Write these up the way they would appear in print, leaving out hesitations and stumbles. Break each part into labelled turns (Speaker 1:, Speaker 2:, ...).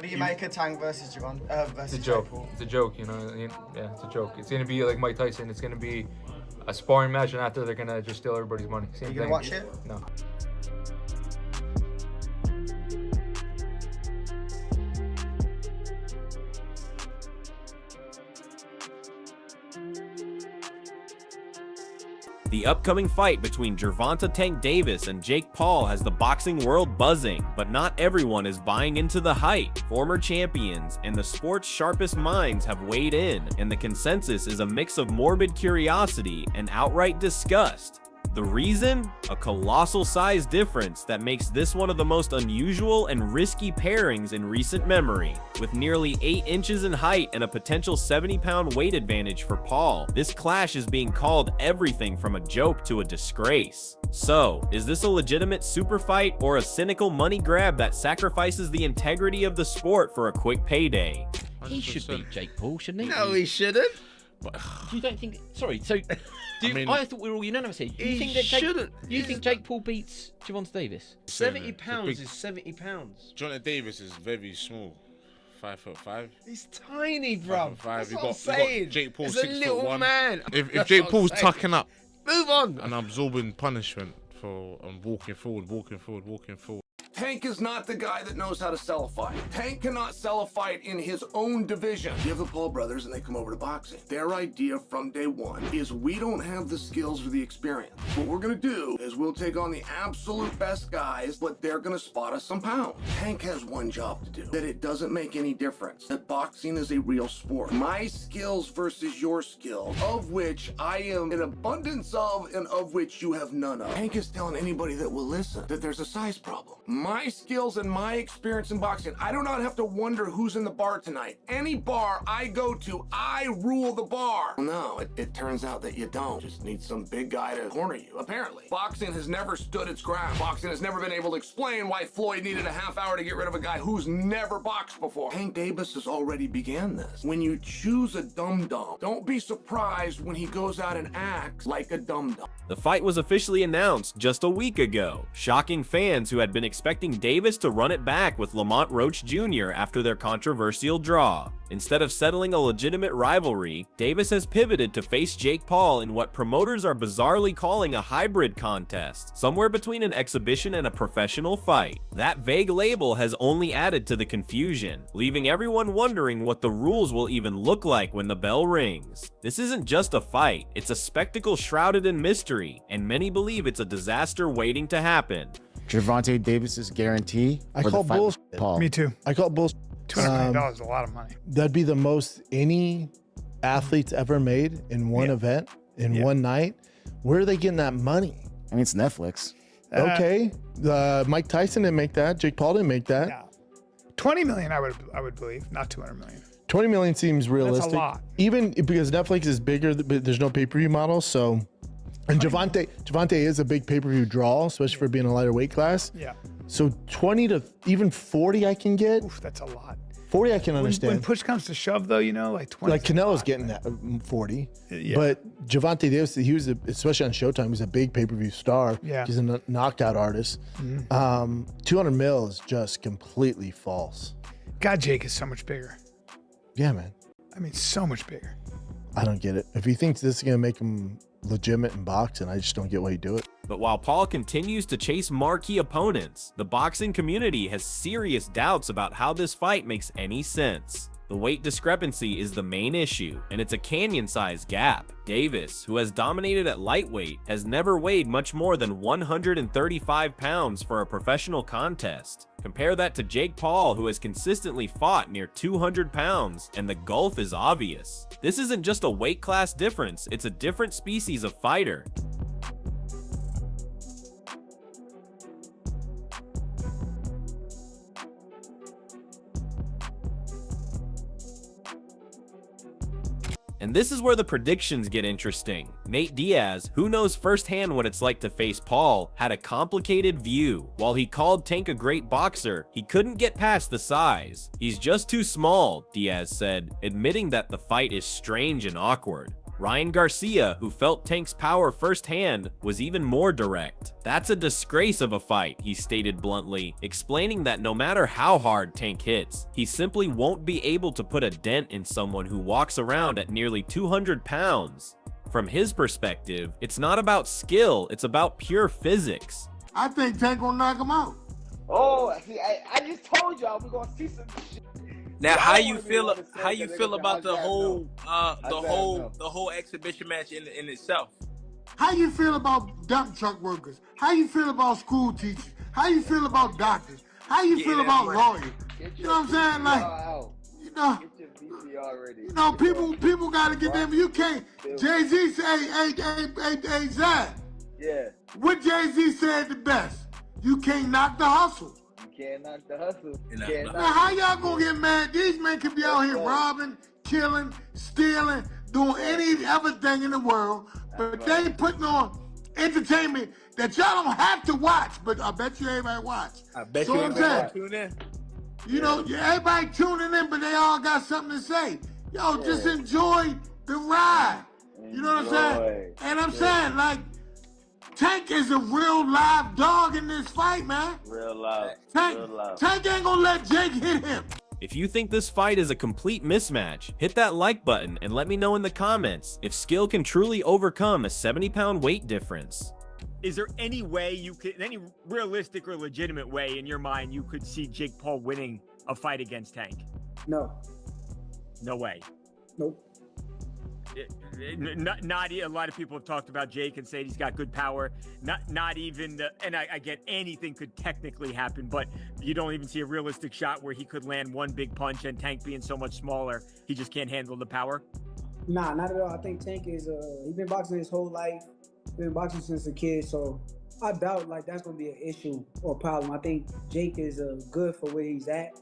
Speaker 1: What do you make of Tank versus Javon versus
Speaker 2: It's a joke.
Speaker 1: Jake Paul?
Speaker 2: It's a joke, you know. Yeah, it's a joke. It's gonna be like Mike Tyson. It's gonna be a sparring match, and after they're gonna just steal everybody's money. Same
Speaker 1: Are you
Speaker 2: thing.
Speaker 1: gonna watch it?
Speaker 2: No.
Speaker 3: The upcoming fight between Gervonta "Tank" Davis and Jake Paul has the boxing world buzzing, but not everyone is buying into the hype. Former champions and the sport's sharpest minds have weighed in, and the consensus is a mix of morbid curiosity and outright disgust. The reason? A colossal size difference that makes this one of the most unusual and risky pairings in recent memory. With nearly 8 inches in height and a potential 70-pound weight advantage for Paul, this clash is being called everything from a joke to a disgrace. So, is this a legitimate super fight or a cynical money grab that sacrifices the integrity of the sport for a quick payday?
Speaker 4: He should beat Jake Paul, shouldn't he?
Speaker 5: No, he shouldn't.
Speaker 4: You don't think? Sorry. So, I thought we were all unanimous here. Do you think that
Speaker 5: shouldn't.
Speaker 4: You think Jake Paul beats Gervonta Davis?
Speaker 5: 70 pounds is 70 pounds.
Speaker 6: Gervonta Davis is very small. 5'5".
Speaker 5: He's tiny, bro.
Speaker 6: 5'5".
Speaker 5: That's
Speaker 6: You
Speaker 5: what I'm
Speaker 6: got
Speaker 5: saying.
Speaker 6: Jake Paul
Speaker 5: He's a
Speaker 6: 6'1".
Speaker 5: little man.
Speaker 6: If Jake Paul's tucking up
Speaker 5: Move on.
Speaker 6: and absorbing punishment for walking forward.
Speaker 7: Tank is not the guy that knows how to sell a fight. Tank cannot sell a fight in his own division. You have the Paul brothers and they come over to boxing. Their idea from day one is we don't have the skills or the experience. What we're gonna do is we'll take on the absolute best guys, but they're gonna spot us some pounds. Tank has one job to do, that it doesn't make any difference, that boxing is a real sport. My skills versus your skills, of which I am an abundance of and of which you have none of. Tank is telling anybody that will listen that there's a size problem. My skills and my experience in boxing, I do not have to wonder who's in the bar tonight. Any bar I go to, I rule the bar. No, it turns out that you don't. Just need some big guy to corner you, apparently. Boxing has never stood its ground. Boxing has never been able to explain why Floyd needed a half hour to get rid of a guy who's never boxed before. Tank Davis has already began this. When you choose a dum-dum, don't be surprised when he goes out and acts like a dum-dum.
Speaker 3: The fight was officially announced just a week ago, shocking fans who had been expecting Davis to run it back with Lamont Roach Jr. after their controversial draw. Instead of settling a legitimate rivalry, Davis has pivoted to face Jake Paul in what promoters are bizarrely calling a hybrid contest, somewhere between an exhibition and a professional fight. That vague label has only added to the confusion, leaving everyone wondering what the rules will even look like when the bell rings. This isn't just a fight, it's a spectacle shrouded in mystery, and many believe it's a disaster waiting to happen.
Speaker 8: Gervonta Davis's guarantee.
Speaker 9: I call bullshit.
Speaker 8: Paul.
Speaker 9: Me too. I call bullshit.
Speaker 10: $200 million is a lot of money.
Speaker 9: That'd be the most any athletes ever made in one event, in one night. Where are they getting that money?
Speaker 8: I mean, it's Netflix.
Speaker 9: Okay. Mike Tyson didn't make that. Jake Paul didn't make that.
Speaker 10: No. 20 million, I would believe, not 200 million.
Speaker 9: 20 million seems realistic.
Speaker 10: That's a lot.
Speaker 9: Even because Netflix is bigger, but there's no pay-per-view model, so. And Gervonta is a big pay-per-view draw, especially for being a lighter weight class.
Speaker 10: Yeah.
Speaker 9: So 20 to even 40 I can get.
Speaker 10: Oof, that's a lot.
Speaker 9: 40 I can understand.
Speaker 10: When push comes to shove, though, you know, like 20.
Speaker 9: Like Canelo's getting that 40.
Speaker 10: Yeah.
Speaker 9: But Gervonta Davis, he was, especially on Showtime, he was a big pay-per-view star.
Speaker 10: Yeah.
Speaker 9: He's a knockout artist. 200 mil is just completely false.
Speaker 10: God, Jake is so much bigger.
Speaker 9: Yeah, man.
Speaker 10: I mean, so much bigger.
Speaker 9: I don't get it. If he thinks this is going to make him legitimate in boxing, I just don't get why he do it.
Speaker 3: But while Paul continues to chase marquee opponents, the boxing community has serious doubts about how this fight makes any sense. The weight discrepancy is the main issue, and it's a canyon-sized gap. Davis, who has dominated at lightweight, has never weighed much more than 135 pounds for a professional contest. Compare that to Jake Paul, who has consistently fought near 200 pounds, and the gulf is obvious. This isn't just a weight class difference, it's a different species of fighter. And this is where the predictions get interesting. Nate Diaz, who knows firsthand what it's like to face Paul, had a complicated view. While he called Tank a great boxer, he couldn't get past the size. He's just too small, Diaz said, admitting that the fight is strange and awkward. Ryan Garcia, who felt Tank's power firsthand, was even more direct. "That's a disgrace of a fight," he stated bluntly, explaining that no matter how hard Tank hits, he simply won't be able to put a dent in someone who walks around at nearly 200 pounds. From his perspective, it's not about skill, it's about pure physics.
Speaker 11: I think Tank gonna knock him out.
Speaker 12: Oh, see, I just told y'all we're gonna see some shit.
Speaker 13: Now, how you feel about the whole exhibition match in itself?
Speaker 11: How you feel about dump truck workers? How you feel about school teachers? How you feel about doctors? How you feel about lawyers? You know what I'm saying? Like, you know, people gotta get them. You can't. Jay-Z say, hey, Zach.
Speaker 12: Yeah.
Speaker 11: What Jay-Z said the best? You can't knock the hustle.
Speaker 12: You can't knock the hustle.
Speaker 11: Now, how y'all gonna get mad? These men could be out here robbing, killing, stealing, doing everything in the world, but they putting on entertainment that y'all don't have to watch, but I bet you everybody watch.
Speaker 13: I bet
Speaker 11: so
Speaker 13: you
Speaker 11: everybody
Speaker 13: tune in.
Speaker 11: You know, everybody tuning in, but they all got something to say. Yo, just enjoy the ride. You know what I'm saying? And I'm saying, like, Tank is a real live dog in this fight, man.
Speaker 12: Real live.
Speaker 11: Tank ain't gonna let Jake hit him.
Speaker 3: If you think this fight is a complete mismatch, hit that like button and let me know in the comments if skill can truly overcome a 70-pound weight difference.
Speaker 14: Is there any way you could, any realistic or legitimate way in your mind you could see Jake Paul winning a fight against Tank?
Speaker 15: No.
Speaker 14: No way.
Speaker 15: Nope.
Speaker 14: Not a lot of people have talked about Jake and said he's got good power. Not even and I get anything could technically happen, but you don't even see a realistic shot where he could land one big punch, and Tank being so much smaller, he just can't handle the power.
Speaker 15: Nah, not at all. I think Tank is he's been boxing his whole life. Been boxing since a kid, so I doubt like that's gonna be an issue or problem. I think Jake is good for where he's at,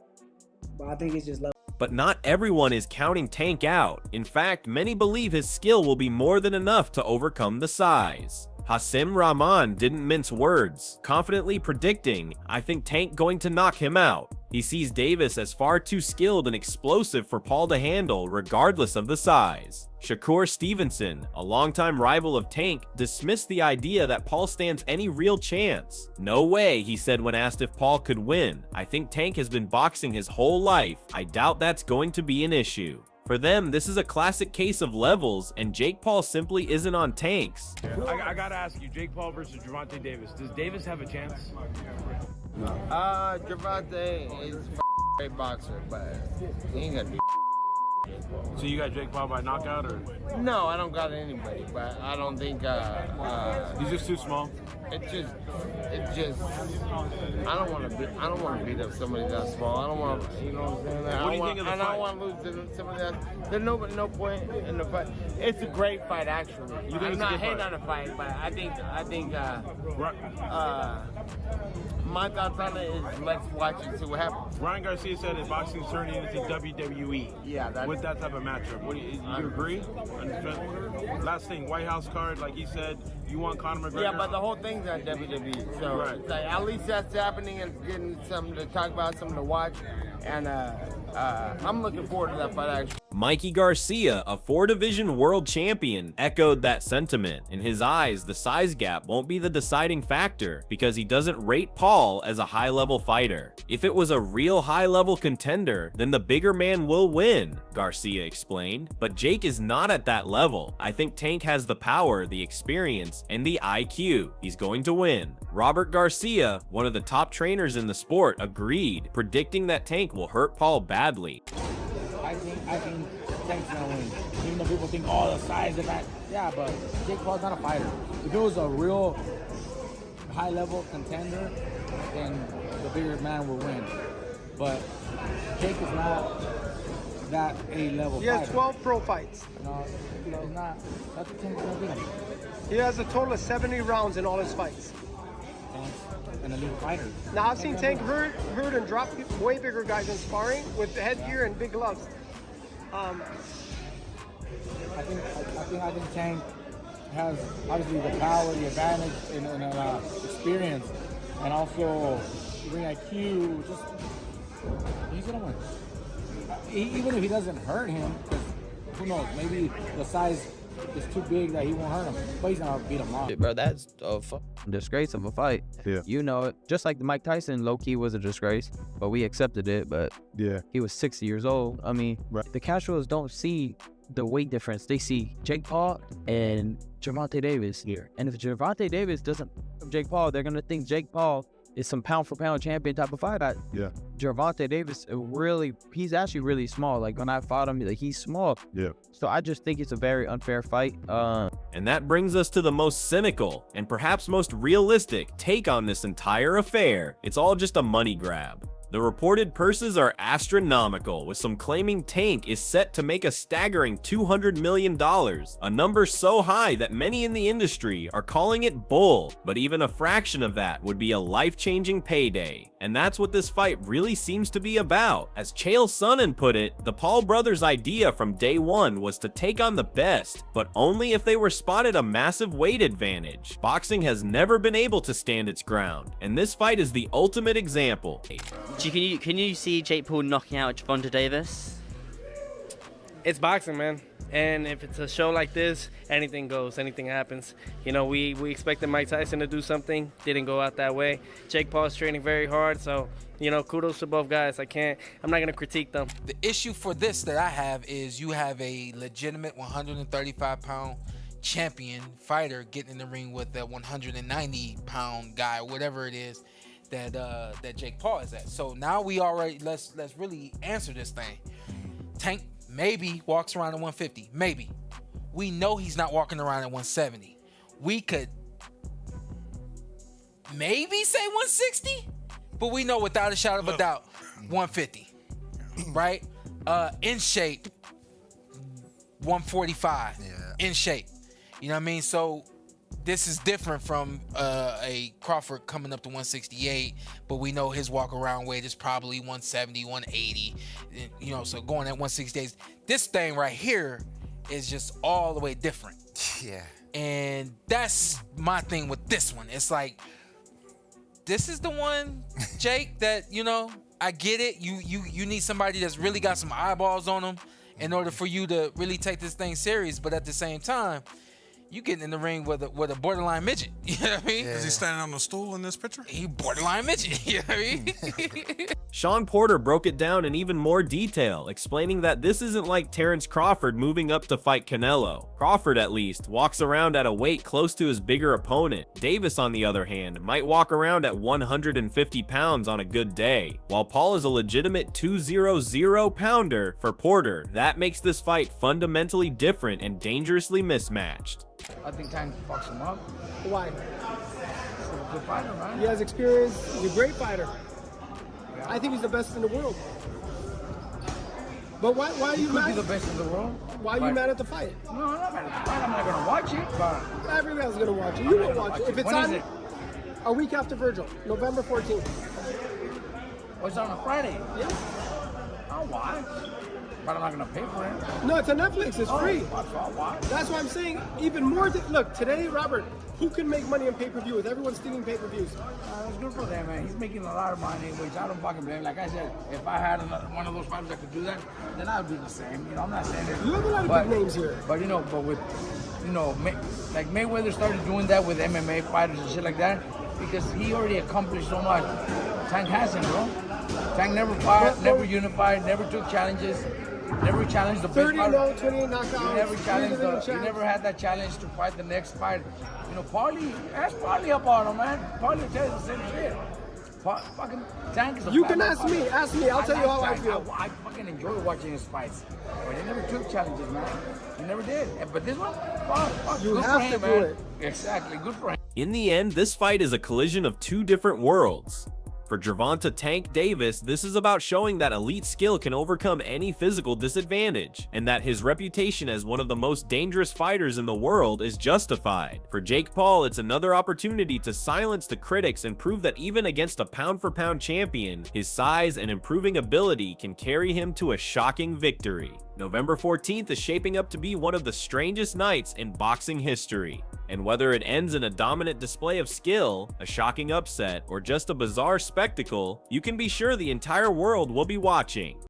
Speaker 15: but I think it's just love.
Speaker 3: But not everyone is counting Tank out. In fact, many believe his skill will be more than enough to overcome the size. Hassim Rahman didn't mince words, confidently predicting, "I think Tank going to knock him out." He sees Davis as far too skilled and explosive for Paul to handle, regardless of the size. Shakur Stevenson, a longtime rival of Tank, dismissed the idea that Paul stands any real chance. "No way," he said when asked if Paul could win. "I think Tank has been boxing his whole life. I doubt that's going to be an issue." For them, this is a classic case of levels, and Jake Paul simply isn't on Tank's.
Speaker 16: I gotta ask you, Jake Paul versus Gervonta Davis. Does Davis have a chance?
Speaker 5: No. Gervonta is a great boxer, but he ain't gonna be.
Speaker 16: So you got Jake Paul by knockout, or?
Speaker 5: No, I don't got anybody, but I don't think.
Speaker 16: He's just too small.
Speaker 5: It just. I don't want to beat up somebody that small. I don't want to. You know what I'm saying?
Speaker 16: What do you think of the fight?
Speaker 5: I don't want to lose to somebody that. There's no point in the fight. It's a great fight, actually.
Speaker 16: You think
Speaker 5: I'm
Speaker 16: it's
Speaker 5: not
Speaker 16: a good
Speaker 5: hating
Speaker 16: fight?
Speaker 5: on the fight, but I think. My thoughts on it is let's watch and see what happens.
Speaker 16: Ryan Garcia said that boxing's turning into WWE.
Speaker 5: Yeah,
Speaker 16: with that type of matchup. What do you agree? Last thing, White House card, like he said, you want Conor McGregor?
Speaker 5: Yeah, but the whole thing's on WWE, so
Speaker 16: right.
Speaker 5: Like, at least that's happening and getting something to talk about, something to watch, and I'm looking forward to that fight actually.
Speaker 3: Mikey Garcia, a 4-division world champion, echoed that sentiment. In his eyes, the size gap won't be the deciding factor because he doesn't rate Paul as a high-level fighter. If it was a real high-level contender, then the bigger man will win, Garcia explained. But Jake is not at that level. I think Tank has the power, the experience, and the IQ. He's going to win. Robert Garcia, one of the top trainers in the sport, agreed, predicting that Tank will hurt Paul badly.
Speaker 17: I think Tank's gonna win. Even though people think, oh, the size of that. Yeah, but Jake Paul's not a fighter. If it was a real high-level contender, then the bigger man will win. But Jake is not that A-level fighter.
Speaker 18: He has 12 pro fights.
Speaker 17: No, he's not. That's what Tank's gonna do.
Speaker 18: He has a total of 70 rounds in all his fights.
Speaker 17: And a little fighter.
Speaker 18: Now, I've seen Tank hurt and drop way bigger guys in sparring with headgear and big gloves.
Speaker 17: I think Tank has obviously the power, the advantage, and experience, and also ring IQ. Just he's gonna win. Even if he doesn't hurt him, who knows? Maybe the size is too big that he won't hurt him, but he's gonna beat him up.
Speaker 19: Bro, that's a disgrace of a fight.
Speaker 20: Yeah.
Speaker 19: You know it. Just like the Mike Tyson, low-key was a disgrace, but we accepted it, but
Speaker 20: yeah,
Speaker 19: he was 60 years old. I mean, the casuals don't see the weight difference. They see Jake Paul and Gervonta Davis.
Speaker 20: Yeah.
Speaker 19: And if Gervonta Davis doesn't Jake Paul, they're gonna think Jake Paul is some pound-for-pound champion type of fight.
Speaker 20: Yeah.
Speaker 19: Gervonta Davis, he's actually really small. Like, when I fought him, like, he's small.
Speaker 20: Yeah.
Speaker 19: So I just think it's a very unfair fight.
Speaker 3: And that brings us to the most cynical and perhaps most realistic take on this entire affair. It's all just a money grab. The reported purses are astronomical, with some claiming Tank is set to make a staggering $200 million, a number so high that many in the industry are calling it bull, but even a fraction of that would be a life-changing payday. And that's what this fight really seems to be about. As Chael Sonnen put it, the Paul brothers' idea from day one was to take on the best, but only if they were spotted a massive weight advantage. Boxing has never been able to stand its ground, and this fight is the ultimate example.
Speaker 21: Can you see Jake Paul knocking out Gervonta Davis?
Speaker 18: It's boxing, man. And if it's a show like this, anything goes, anything happens. You know, we expected Mike Tyson to do something, didn't go out that way. Jake Paul's training very hard, so, you know, kudos to both guys. I'm not gonna critique them.
Speaker 22: The issue for this that I have is you have a legitimate 135-pound champion fighter getting in the ring with a 190-pound guy, whatever it is that Jake Paul is at. So now we already let's really answer this thing. Tank maybe walks around at 150, maybe. We know he's not walking around at 170. We could maybe say 160, but we know without a shadow of a doubt 150, right? In shape 145, in shape. You know what I mean? So this is different from a Crawford coming up to 168, but we know his walk around weight is probably 170, 180. You know, so going at 168, this thing right here is just all the way different.
Speaker 1: Yeah.
Speaker 22: And that's my thing with this one. It's like, this is the one, Jake, that, you know, I get it. You need somebody that's really got some eyeballs on them in order for you to really take this thing serious. But at the same time, you getting in the ring with a borderline midget. You know what I mean?
Speaker 6: Is he standing on the stool in this picture?
Speaker 22: He borderline midget. You know what I mean?
Speaker 3: Sean Porter broke it down in even more detail, explaining that this isn't like Terrence Crawford moving up to fight Canelo. Crawford, at least, walks around at a weight close to his bigger opponent. Davis, on the other hand, might walk around at 150 pounds on a good day. While Paul is a legitimate 200-pounder for Porter, that makes this fight fundamentally different and dangerously mismatched.
Speaker 17: I think Tank fucks him up.
Speaker 18: Why?
Speaker 17: He's a good fighter, man.
Speaker 18: He has experience. He's a great fighter. I think he's the best in the world. But why are you mad?
Speaker 17: Could be the best in the world.
Speaker 18: Why are you mad at the fight?
Speaker 17: No, I'm not mad at the fight. I'm not gonna watch it, but
Speaker 18: everyone's gonna watch it. You will watch it. If it's
Speaker 17: when
Speaker 18: on
Speaker 17: is it?
Speaker 18: A week after Virgil, November 14th.
Speaker 17: Oh, it's on a Friday.
Speaker 18: Yeah.
Speaker 17: I'll watch, but I'm not gonna pay for it.
Speaker 18: No, it's on Netflix. It's free.
Speaker 17: I'll watch.
Speaker 18: That's why I'm saying even more. Look, today, Robert, who can make money on pay-per-view with everyone stealing pay-per-views?
Speaker 17: It's good for them, man. He's making a lot of money, which I don't fucking blame. Like I said, if I had one of those fighters that could do that, then I would do the same. You know, I'm not saying that.
Speaker 18: You have a lot of big names here.
Speaker 17: But with, like Mayweather started doing that with MMA fighters and shit like that because he already accomplished so much. Tank hasn't, bro. Tank never fought, never unified, never took challenges. Never challenged the best fighter.
Speaker 18: 30-0, 28 knockouts.
Speaker 17: He never had that challenge to fight the next fight. You know, Paulie, ask Paulie about him, man. Paulie will tell you the same shit. Fucking Tank is a
Speaker 18: You can ask me. Ask me. I'll tell you how I feel.
Speaker 17: I fucking enjoy watching his fights. But he never took challenges, man. He never did. But this one, fuck.
Speaker 18: You
Speaker 17: good
Speaker 18: have
Speaker 17: for him,
Speaker 18: to do
Speaker 17: man.
Speaker 18: it.
Speaker 17: Exactly. Good for him.
Speaker 3: In the end, this fight is a collision of two different worlds. For Gervonta Tank Davis, this is about showing that elite skill can overcome any physical disadvantage, and that his reputation as one of the most dangerous fighters in the world is justified. For Jake Paul, it's another opportunity to silence the critics and prove that even against a pound-for-pound champion, his size and improving ability can carry him to a shocking victory. November 14th is shaping up to be one of the strangest nights in boxing history. And whether it ends in a dominant display of skill, a shocking upset, or just a bizarre spectacle, you can be sure the entire world will be watching.